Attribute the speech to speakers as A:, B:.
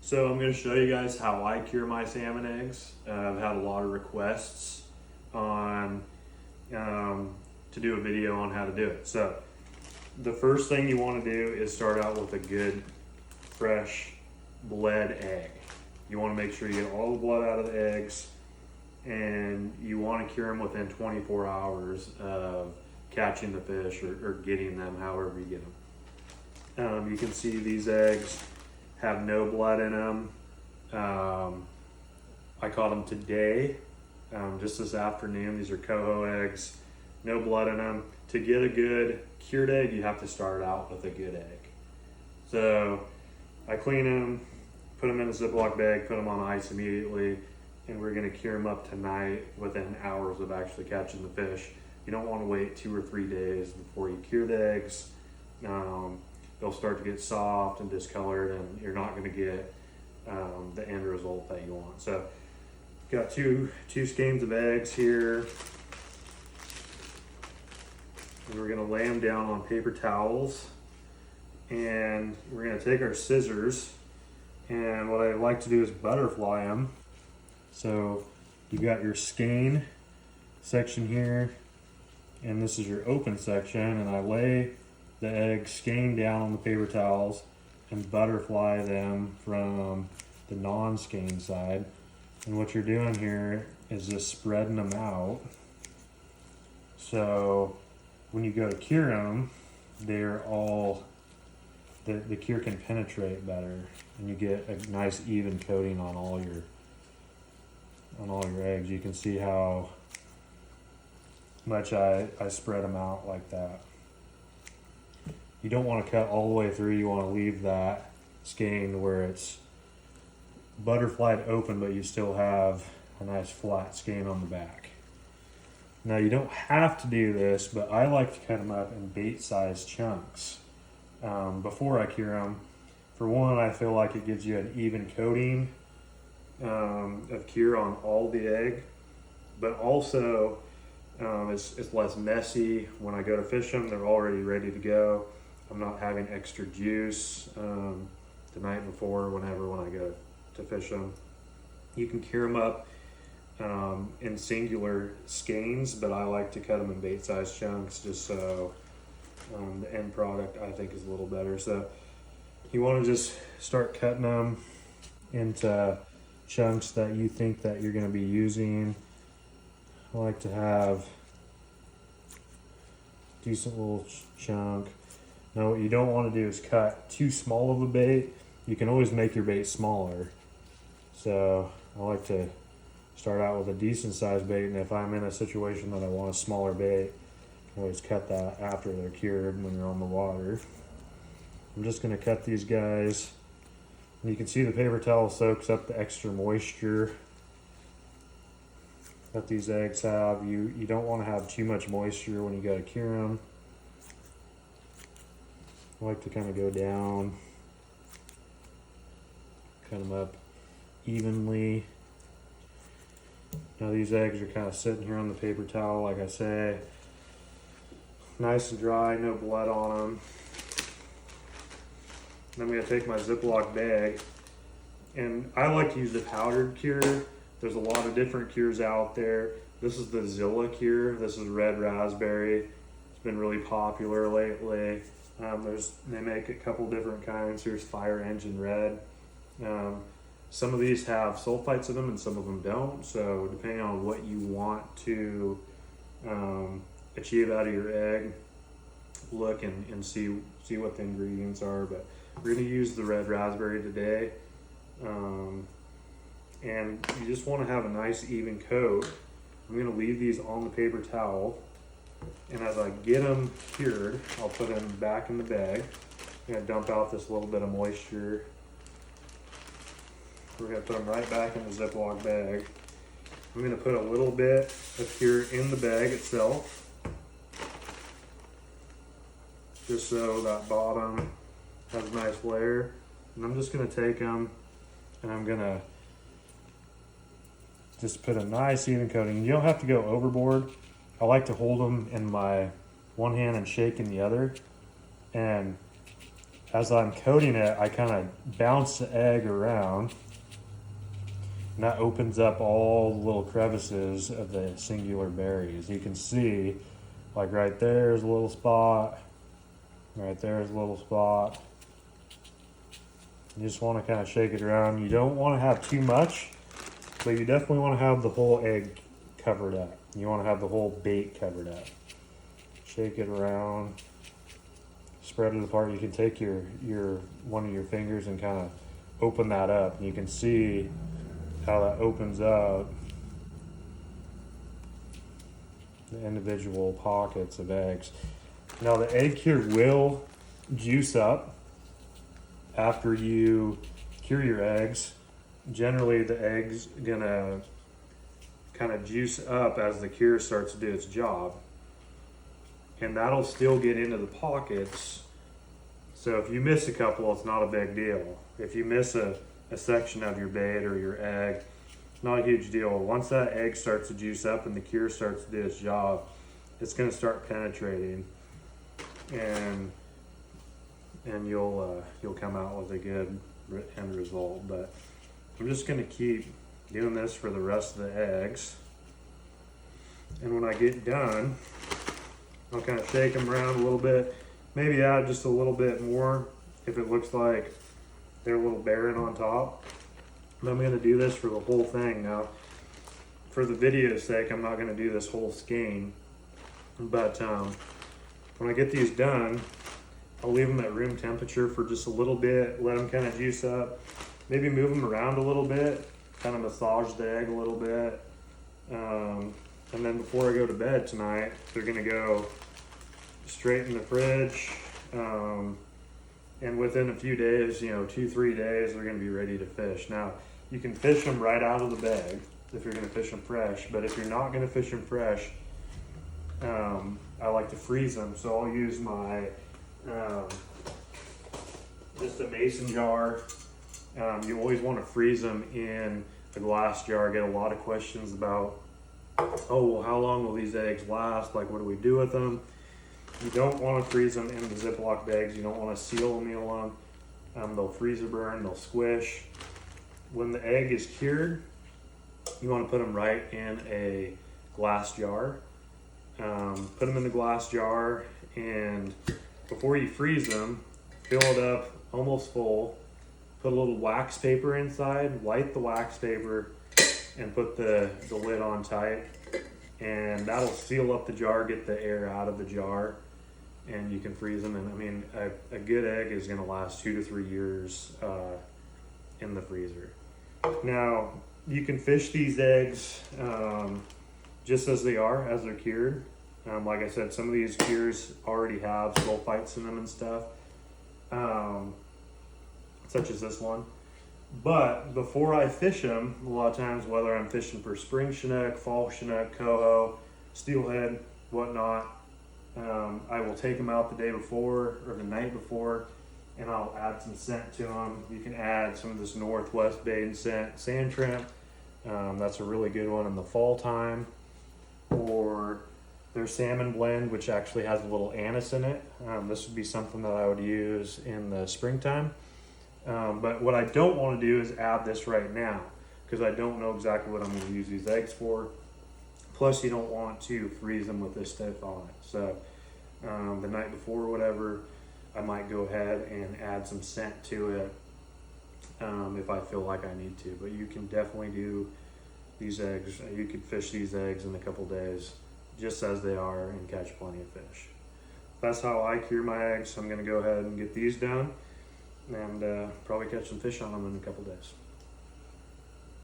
A: So I'm going to show you guys how I cure my salmon eggs. I've had a lot of requests on to do a video on how to do it. So the first thing you want to do is start out with a good fresh bled egg. You want to make sure you get all the blood out of the eggs, and you want to cure them within 24 hours of catching the fish or getting them, however you get them. You can see these eggs have no blood in them. I caught them today, just this afternoon. These are coho eggs, no blood in them. To get a good cured egg, you have to start out with a good egg. So I clean them, put them in a Ziploc bag, put them on ice immediately, and we're gonna cure them up tonight within hours of actually catching the fish. You don't want to wait 2 or 3 days before you cure the eggs. They'll start to get soft and discolored, and you're not going to get the end result that you want. So got two skeins of eggs here, and we're going to lay them down on paper towels, and we're going to take our scissors, and what I like to do is butterfly them. So you got your skein section here, and this is your open section, and I lay the eggs skein down on the paper towels and butterfly them from the non-skein side. And what you're doing here is just spreading them out. So when you go to cure them, they're all, the cure can penetrate better, and you get a nice even coating on all your eggs. You can see how much I spread them out like that. You don't want to cut all the way through. You want to leave that skein where it's butterflied open, but you still have a nice flat skein on the back. Now you don't have to do this, but I like to cut them up in bait-sized chunks before I cure them. For one, I feel like it gives you an even coating of cure on all the egg, but also it's less messy. When I go to fish them, they're already ready to go. I'm not having extra juice the night before when I go to fish them. You can cure them up in singular skeins, but I like to cut them in bait-sized chunks just so the end product, I think, is a little better. So you want to just start cutting them into chunks that you think that you're going to be using. I like to have a decent little chunk. Now what you don't want to do is cut too small of a bait. You can always make your bait smaller. So I like to start out with a decent sized bait, and if I'm in a situation that I want a smaller bait, I can always cut that after they're cured when you're on the water. I'm just going to cut these guys, and you can see the paper towel soaks up the extra moisture that these eggs have. You don't want to have too much moisture when you go to cure them. I like to kind of go down, cut them up evenly. Now these eggs are kind of sitting here on the paper towel, like I say, nice and dry, no blood on them. And I'm going to take my Ziploc bag, and I like to use the powdered cure. There's a lot of different cures out there. This is the Zillah cure. This is red raspberry. It's been really popular lately. They make a couple different kinds. Here's Fire Engine Red. Some of these have sulfites in them and some of them don't. So depending on what you want to achieve out of your egg, look and see what the ingredients are. But we're going to use the red raspberry today. And you just want to have a nice even coat. I'm going to leave these on the paper towel, and as I get them cured, I'll put them back in the bag. I'm going to dump out this little bit of moisture. We're going to put them right back in the Ziploc bag. I'm going to put a little bit of cure in the bag itself, just so that bottom has a nice layer. And I'm just going to take them, and I'm going to just put a nice even coating. You don't have to go overboard. I like to hold them in my one hand and shake in the other. And as I'm coating it, I kind of bounce the egg around, and that opens up all the little crevices of the singular berries. You can see, like right there's a little spot, right there's a little spot. You just want to kind of shake it around. You don't want to have too much, but you definitely want to have the whole egg covered up. You want to have the whole bait covered up. Shake it around, spread it apart. You can take your one of your fingers and kind of open that up. And you can see how that opens up the individual pockets of eggs. Now the egg cure will juice up after you cure your eggs. Generally the egg's gonna kind of juice up as the cure starts to do its job, and that'll still get into the pockets. So if you miss a couple, it's not a big deal. If you miss a section of your bait or your egg, not a huge deal. Once that egg starts to juice up and the cure starts to do its job, it's going to start penetrating, and you'll come out with a good end result. But I'm just going to keep doing this for the rest of the eggs, and when I get done, I'll kind of shake them around a little bit, maybe add just a little bit more if it looks like they're a little barren on top. And I'm going to do this for the whole thing. Now, for the video's sake, I'm not going to do this whole skein, but when I get these done, I'll leave them at room temperature for just a little bit, let them kind of juice up, maybe move them around a little bit, kind of massage the egg a little bit, and then before I go to bed tonight, they're going to go straight in the fridge, and within a few days, 2-3 days, they're going to be ready to fish. Now, you can fish them right out of the bag if you're going to fish them fresh, but if you're not going to fish them fresh, I like to freeze them. So I'll use my just a mason jar. You always want to freeze them in a glass jar. I get a lot of questions about, oh, well, how long will these eggs last? Like, what do we do with them? You don't want to freeze them in the Ziploc bags. You don't want to seal the meal them. They'll freeze or burn, they'll squish. When the egg is cured, you want to put them right in a glass jar. Put them in the glass jar, and before you freeze them, fill it up almost full. Put a little wax paper inside, light the wax paper, and put the lid on tight. And that'll seal up the jar, get the air out of the jar, and you can freeze them. And I mean, a good egg is going to last 2 to 3 years in the freezer. Now, you can fish these eggs just as they are, as they're cured. Like I said, some of these cures already have sulfites in them and stuff, such as this one. But before I fish them, a lot of times, whether I'm fishing for spring chinook, fall chinook, coho, steelhead, whatnot, I will take them out the day before or the night before, and I'll add some scent to them. You can add some of this Northwest Baden scent, sand shrimp. That's a really good one in the fall time. Or their salmon blend, which actually has a little anise in it. This would be something that I would use in the springtime. But what I don't want to do is add this right now, because I don't know exactly what I'm going to use these eggs for. Plus, you don't want to freeze them with this stuff on it. So the night before or whatever, I might go ahead and add some scent to it if I feel like I need to. But you can definitely do these eggs. You could fish these eggs in a couple days just as they are and catch plenty of fish. That's how I cure my eggs. I'm going to go ahead and get these done and probably catch some fish on them in a couple days.